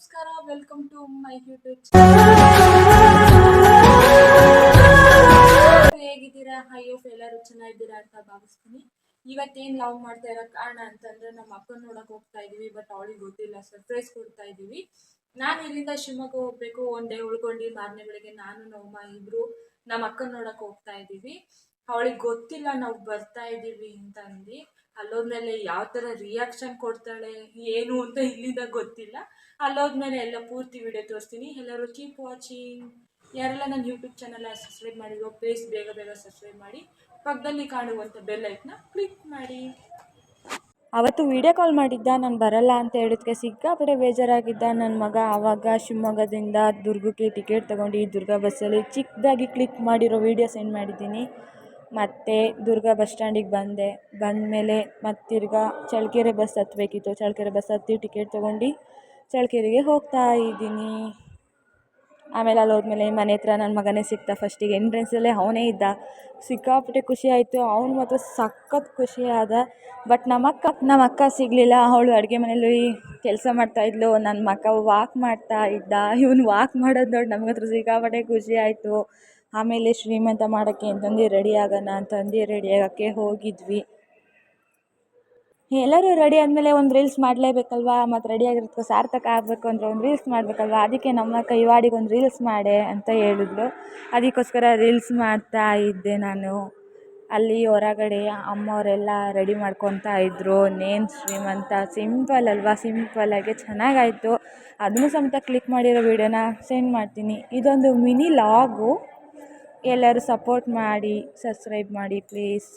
ನಮಸ್ಕಾರ, welcome to my YouTube channel. ಹೇಗಿದ್ದೀರಾ? ಅಯ್ಯೋ ಎಲ್ಲರೂ ಚೆನ್ನಾಗಿದ್ದೀರಾ ಅಂತ ಭಾವಿಸ್ತೀನಿ. ಇವತ್ತೇನು ಲವ್ ಮಾಡ್ತಾ ಇರೋ ಕಾರಣ ಅಂತಂದ್ರೆ ನಮ್ಮ ಅಕ್ಕನ ನೋಡಕ್ ಹೋಗ್ತಾ ಇದೀವಿ. ಬಟ್ ಅವಳಿಗೆ ಗೊತ್ತಿಲ್ಲ, ಸರ್ಪ್ರೈಸ್ ಕೊಡ್ತಾ ಇದೀವಿ. ನಾನು ಇಲ್ಲಿಂದ ಶಿವಮೊಗ್ಗ ಹೋಗ್ಬೇಕು, ಒನ್ ಡೇ ಉಳ್ಕೊಂಡು ಮಾರನೇ ಬೆಳಿಗ್ಗೆ ನಾನು ನಮ್ಮ ಇಬ್ರು ನಮ್ಮ ಅಕ್ಕನ ನೋಡಕ್ ಹೋಗ್ತಾ ಇದೀವಿ. ಅವಳಿಗೆ ಗೊತ್ತಿಲ್ಲ ನಾವು ಬರ್ತಾ ಇದೀವಿ ಅಂತ ಅಂದು. ಅಲ್ಲೋದ್ಮೇಲೆ ಯಾವ ಥರ ರಿಯಾಕ್ಷನ್ ಕೊಡ್ತಾಳೆ ಏನು ಅಂತ ಇಲ್ಲಿಂದ ಗೊತ್ತಿಲ್ಲ. ಅಲ್ಲೋದ್ಮೇಲೆ ಎಲ್ಲ ಪೂರ್ತಿ ವಿಡಿಯೋ ತೋರಿಸ್ತೀನಿ. ಎಲ್ಲರೂ ಕೀಪ್ ವಾಚಿಂಗ್. ಯಾರೆಲ್ಲ ನನ್ನ ಯೂಟ್ಯೂಬ್ ಚಾನಲ್ ಸಬ್ಸ್ಕ್ರೈಬ್ ಮಾಡಿರೋ ಪ್ಲೀಸ್ ಬೇಗ ಬೇಗ ಸಬ್ಸ್ಕ್ರೈಬ್ ಮಾಡಿ, ಪಕ್ಕದಲ್ಲಿ ಕಾಣುವಂಥ ಬೆಲ್ ಐಕನ್ನ ಕ್ಲಿಕ್ ಮಾಡಿ. ಅವತ್ತು ವಿಡಿಯೋ ಕಾಲ್ ಮಾಡಿದ್ದ, ನಾನು ಬರಲ್ಲ ಅಂತ ಹೇಳಿದ್ಕೆ ಸಿಕ್ಕಾಪಟ್ಟೆ ಬೇಜಾರಾಗಿದ್ದ ನನ್ನ ಮಗ. ಆವಾಗ ಶಿವಮೊಗ್ಗದಿಂದ ದುರ್ಗಕ್ಕೆ ಟಿಕೆಟ್ ತೊಗೊಂಡು ದುರ್ಗ ಬಸ್ಸಲ್ಲಿ ಚಿಕ್ಕದಾಗಿ ಕ್ಲಿಕ್ ಮಾಡಿರೋ ವೀಡಿಯೋ ಸೆಂಡ್ ಮಾಡಿದ್ದೀನಿ. ಮತ್ತು ದುರ್ಗ ಬಸ್ ಸ್ಟ್ಯಾಂಡಿಗೆ ಬಂದಮೇಲೆ ಮತ್ತು ತಿರ್ಗಾ ಚಳ್ಳಕೆರೆ ಬಸ್ ಹತ್ತಬೇಕಿತ್ತು. ಚಳ್ಳಕೆರೆ ಬಸ್ ಹತ್ತಿ ಟಿಕೆಟ್ ತೊಗೊಂಡು ಚಳ್ಳಕೆರೆಗೆ ಹೋಗ್ತಾ ಇದ್ದೀನಿ. ಆಮೇಲೆ ಅಲ್ಲಿ ಹೋದ್ಮೇಲೆ ಮನೆ ಹತ್ರ ನನ್ನ ಮಗನೇ ಸಿಕ್ತ. ಫಸ್ಟಿಗೆ ಎಂಟ್ರೆನ್ಸಲ್ಲೇ ಅವನೇ ಇದ್ದ. ಸಿಕ್ಕಾಪಟ್ಟೆ ಖುಷಿ ಆಯಿತು. ಅವ್ನು ಮಾತ್ರ ಸಖತ್ ಖುಷಿ ಆದ. ಬಟ್ ನಮ್ಮ ಅಕ್ಕ ಸಿಗಲಿಲ್ಲ. ಅವಳು ಅಡುಗೆ ಮನೇಲಿ ಕೆಲಸ ಮಾಡ್ತಾಯಿದ್ಲು. ನನ್ನ ಮಗ ವಾಕ್ ಮಾಡ್ತಾ ಇದ್ದ. ಇವನು ವಾಕ್ ಮಾಡೋದು ನೋಡಿ ನಮಗಂತೂ ಸಿಕ್ಕಾಪಟ್ಟೆ ಖುಷಿ ಆಯಿತು. ಆಮೇಲೆ ಶ್ರೀಮಂತ ಮಾಡೋಕ್ಕೆ ಅಂತಂದು ರೆಡಿ ಆಗೋಣ ಅಂತಂದು ರೆಡಿ ಆಗೋಕ್ಕೆ ಹೋಗಿದ್ವಿ. ಎಲ್ಲರೂ ರೆಡಿ ಆದಮೇಲೆ ಒಂದು ರೀಲ್ಸ್ ಮಾಡಲೇಬೇಕಲ್ವಾ, ಮತ್ತು ರೆಡಿ ಆಗಿರೋದಕ್ಕೆ ಸಾರ್ಥಕ ಆಗಬೇಕು ಅಂದರೆ ಒಂದು ರೀಲ್ಸ್ ಮಾಡಬೇಕಲ್ವ. ಅದಕ್ಕೆ ನಮ್ಮ ಕೈವಾಡಿಗೆ ಒಂದು ರೀಲ್ಸ್ ಮಾಡೆ ಅಂತ ಹೇಳಿದ್ಲು. ಅದಕ್ಕೋಸ್ಕರ ರೀಲ್ಸ್ ಮಾಡ್ತಾ ಇದ್ದೆ ನಾನು. ಅಲ್ಲಿ ಹೊರಗಡೆ ಅಮ್ಮವರೆಲ್ಲ ರೆಡಿ ಮಾಡ್ಕೊತಾ ಇದ್ದರು. ನೇಮ್ ಶ್ರೀಮಂತ ಸಿಂಪಲ್ ಅಲ್ವಾ, ಸಿಂಪಲ್ಲಾಗಿ ಚೆನ್ನಾಗಾಯಿತು. ಅದನ್ನು ಸಮೇತ ಕ್ಲಿಕ್ ಮಾಡಿರೋ ವೀಡಿಯೋನ ಸೆಂಡ್ ಮಾಡ್ತೀನಿ. ಇದೊಂದು ಮಿನಿ ಲಾಗು. ಎಲ್ಲರೂ ಸಪೋರ್ಟ್ ಮಾಡಿ, ಸಬ್ಸ್ಕ್ರೈಬ್ ಮಾಡಿ ಪ್ಲೀಸ್.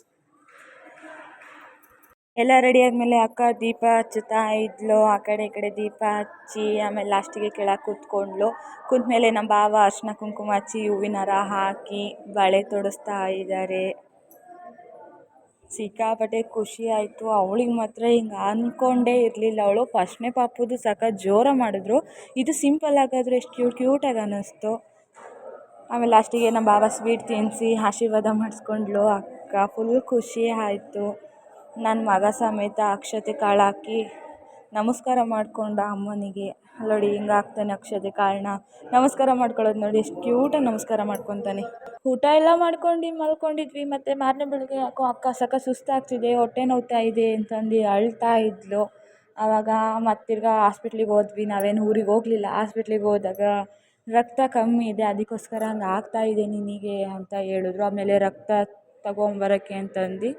ಎಲ್ಲ ರೆಡಿ ಆದಮೇಲೆ ಅಕ್ಕ ದೀಪ ಹಚ್ಚುತ್ತಾ ಇದ್ಲು. ಆ ಕಡೆ ಈ ಕಡೆ ದೀಪ ಹಚ್ಚಿ ಆಮೇಲೆ ಲಾಸ್ಟಿಗೆ ಕೆಳಗೆ ಕೂತ್ಮೇಲೆ ನಮ್ಮ ಭಾವ ಅರ್ಶಿನ ಕುಂಕುಮ ಹಚ್ಚಿ ಹೂವಿನ ಹಾರ ಹಾಕಿ ಬಳೆ ತೊಡಿಸ್ತಾ ಇದ್ದಾರೆ. ಸಿಕ್ಕಾಪಟ್ಟೆ ಖುಷಿ ಆಯಿತು. ಅವಳಿಗೆ ಮಾತ್ರ ಹಿಂಗೆ ಅಂದ್ಕೊಂಡೇ ಇರಲಿಲ್ಲ. ಅವಳು ಫಸ್ಟ್ನೇ ಪಾಪುದು ಸಖತ್ ಜೋರ ಮಾಡಿದ್ರು. ಇದು ಸಿಂಪಲ್ ಆಗಾದರೂ ಎಷ್ಟು ಕ್ಯೂಟಾಗಿ ಅನ್ನಿಸ್ತು. ಆಮೇಲೆ ಲಾಸ್ಟಿಗೆ ನಮ್ಮ ಭಾವ ಸ್ವೀಟ್ ತಿನ್ನಿಸಿ ಆಶೀರ್ವಾದ ಮಾಡಿಸ್ಕೊಂಡ್ಲು. ಅಕ್ಕ ಫುಲ್ ಖುಷಿ ಆಯಿತು. ನನ್ನ ಮಗ ಸಮೇತ ಅಕ್ಷತೆ ಕಾಳು ಹಾಕಿ ನಮಸ್ಕಾರ ಮಾಡಿಕೊಂಡ ಅಮ್ಮನಿಗೆ. ನೋಡಿ ಹಿಂಗೆ ಹಾಕ್ತಾನೆ ಅಕ್ಷತೆ ಕಾಳನ್ನ. ನಮಸ್ಕಾರ ಮಾಡ್ಕೊಳ್ಳೋದು ನೋಡಿ ಎಷ್ಟು ಕ್ಯೂಟಾಗಿ ನಮಸ್ಕಾರ ಮಾಡ್ಕೊತಾನೆ. ಊಟ ಎಲ್ಲ ಮಾಡ್ಕೊಂಡು ಮಲ್ಕೊಂಡಿದ್ವಿ. ಮತ್ತು ಮಾರನೇ ಬೆಳಗ್ಗೆ ಯಾಕೋ ಅಕ್ಕ ಸಖತ್ ಸುಸ್ತಾಗ್ತಿದೆ, ಹೊಟ್ಟೆ ನೋವ್ತಾ ಇದೆ ಅಂತಂದು ಅಳ್ತಾ ಇದ್ಲು. ಆವಾಗ ಮತ್ತು ತಿರ್ಗಾ ಹಾಸ್ಪಿಟ್ಲಿಗೆ ಹೋದ್ವಿ. ನಾವೇನು ಊರಿಗೆ ಹೋಗಲಿಲ್ಲ. ಹಾಸ್ಪಿಟ್ಲಿಗೆ ಹೋದಾಗ ರಕ್ತ ಕಮ್ಮಿ ಇದೆ, ಅದಕ್ಕೋಸ್ಕರ ಹಂಗೆ ಆಗ್ತಾಯಿದೆ ನಿನಗೆ ಅಂತ ಹೇಳಿದ್ರು. ಆಮೇಲೆ ರಕ್ತ ತಗೊಂಬರೋಕ್ಕೆ ಅಂತಂದು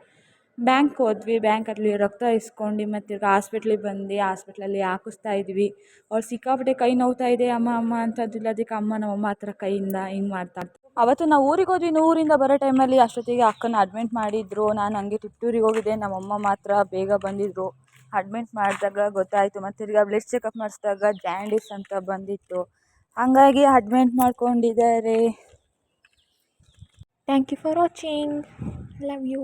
ಬ್ಯಾಂಕ್ ಹೋದ್ವಿ. ಬ್ಯಾಂಕಲ್ಲಿ ರಕ್ತ ಇಸ್ಕೊಂಡು ಮತ್ತು ತಿರ್ಗಾ ಹಾಸ್ಪಿಟ್ಲಿಗೆ ಬಂದು ಹಾಸ್ಪಿಟ್ಲಲ್ಲಿ ಹಾಕಿಸ್ತಾ ಇದ್ವಿ. ಅವ್ರು ಸಿಕ್ಕಾಪಟ್ಟೆ ಕೈ ನೋವ್ತಾ ಇದೆ ಅಮ್ಮ ಅಮ್ಮ ಅಂತಂದಿಲ್ಲ. ಅದಕ್ಕೆ ನಮ್ಮಮ್ಮ ಹತ್ರ ಕೈಯಿಂದ ಹಿಂಗೆ ಮಾಡ್ತಾರೆ. ಅವತ್ತು ನಾವು ಊರಿಗೆ ಹೋದ್ವಿ. ಊರಿಂದ ಬರೋ ಟೈಮಲ್ಲಿ ಅಷ್ಟೊತ್ತಿಗೆ ಅಕ್ಕನ ಅಡ್ಮಿಟ್ ಮಾಡಿದ್ರು. ನಾನು ಹಂಗೆ ತಿಪ್ಟೂರಿಗೆ ಹೋಗಿದ್ದೆ. ನಮ್ಮಮ್ಮ ಮಾತ್ರ ಬೇಗ ಬಂದಿದ್ದರು. ಅಡ್ಮಿಟ್ ಮಾಡಿದಾಗ ಗೊತ್ತಾಯಿತು. ಮತ್ತು ತಿರ್ಗಾ ಬ್ಲಡ್ ಚೆಕಪ್ ಮಾಡಿಸಿದಾಗ ಜಾಂಡೀಸ್ ಅಂತ ಬಂದಿತ್ತು. ಹಂಗಾಗಿ ಅಡ್ಮಿಟ್ ಮಾಡ್ಕೊಂಡಿದ್ದಾರೆ. Thank you for watching. Love you.